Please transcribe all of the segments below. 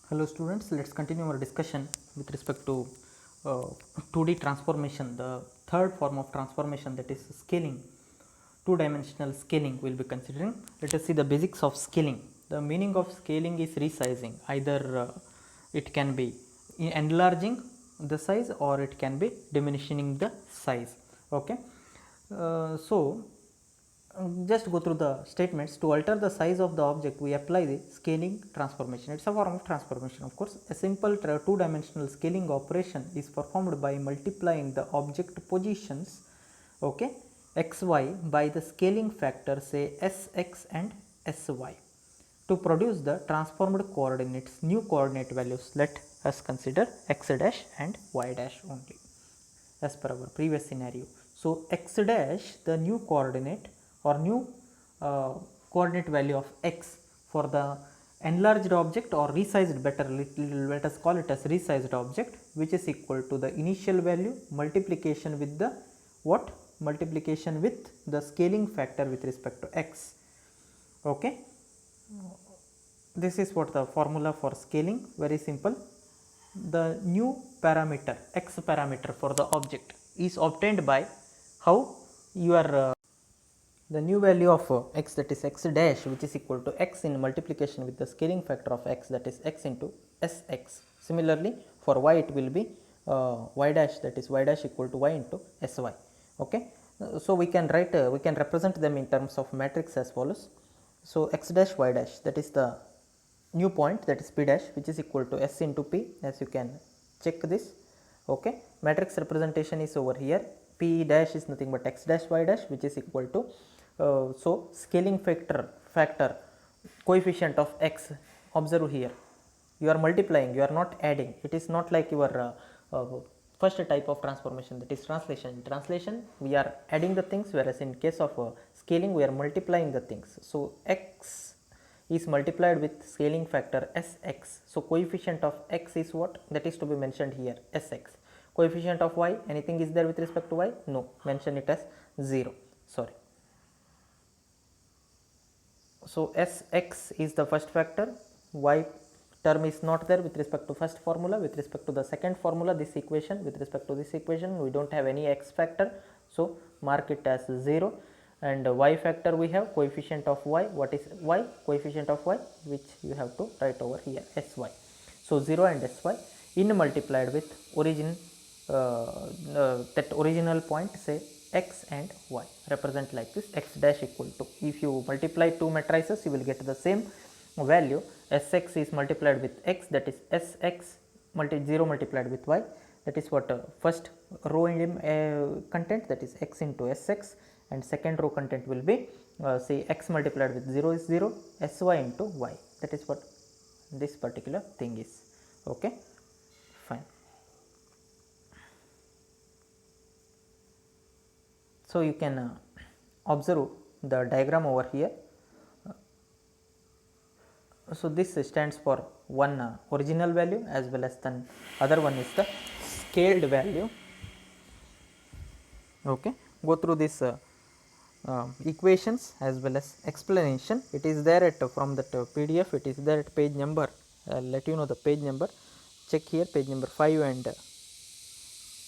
Hello students, let us continue our discussion with respect to 2D transformation, the third form of transformation, that is scaling. Two dimensional scaling we will be considering. Let us see the basics of scaling. The meaning of scaling is resizing. Either it can be enlarging the size or it can be diminishing the size. Okay. Just go through the statements. To alter the size of the object, we apply the scaling transformation. It is a form of transformation, of course. A simple two dimensional scaling operation is performed by multiplying the object positions, okay, xy by the scaling factor, say sx and sy, to produce the transformed coordinates, new coordinate values. Let us consider x dash and y dash only as per our previous scenario. So, x dash, the new coordinate or new coordinate value of x for the enlarged object or resized, better let us call it as resized object, which is equal to the initial value multiplication with the what? Multiplication with the scaling factor with respect to x. Okay. This is what the formula for scaling, very simple. The new parameter, x parameter for the object is obtained by how you are the new value of x, that is x dash, which is equal to x in multiplication with the scaling factor of x, that is x into sx. Similarly, for y it will be y dash, that is y dash equal to y into sy. Okay. So we can write we can represent them in terms of matrix as follows. So x dash y dash, that is the new point, that is p dash, which is equal to s into p, as you can check this. Okay. Matrix representation is over here. P dash is nothing but x dash y dash, which is equal to so scaling factor coefficient of x. Observe here, you are multiplying, you are not adding. It is not like your first type of transformation, that is translation. In translation we are adding the things, whereas in case of scaling we are multiplying the things. So x is multiplied with scaling factor sx. So coefficient of x is what? That is to be mentioned here, sx. Coefficient of y, anything is there with respect to y? No, mention it as 0. Sorry. So sx is the first factor, y term is not there with respect to first formula. With respect to the second formula, this equation, with respect to this equation we do not have any x factor, so mark it as 0. And y factor we have coefficient of y. What is y? Coefficient of y, which you have to write over here, sy. So 0 and sy in multiplied with origin, that original point, say x and y, represent like this, x dash equal to, if you multiply two matrices you will get the same value. Sx is multiplied with x, that is sx 0 multiplied with y, that is what first row in content, that is x into sx, and second row content will be say x multiplied with 0 is 0, sy into y, that is what this particular thing is. Okay, fine. So you can observe the diagram over here. So this stands for one original value, as well as then other one is the scaled value. Okay, go through this equations as well as explanation. It is there at from that PDF. It is there at page number. I'll let you know the page number. Check here, page number 5 and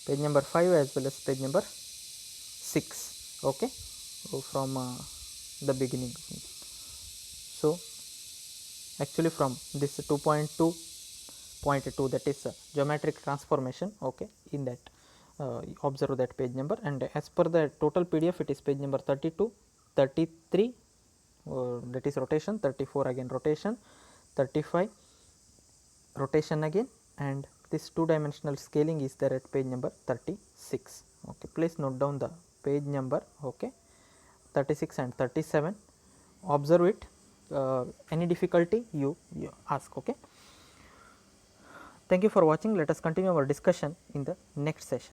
page number 5 as well as page number 6. Okay, so from the beginning. So actually from this 2.2.2, that is geometric transformation. Okay, in that observe that page number, and as per the total PDF it is page number 32, 33 that is rotation, 34 again rotation, 35 rotation again, and this two dimensional scaling is there at page number 36. Okay, please note down the page number. Okay, 36 and 37, observe it. Any difficulty you ask. Okay, thank you for watching. Let us continue our discussion in the next session.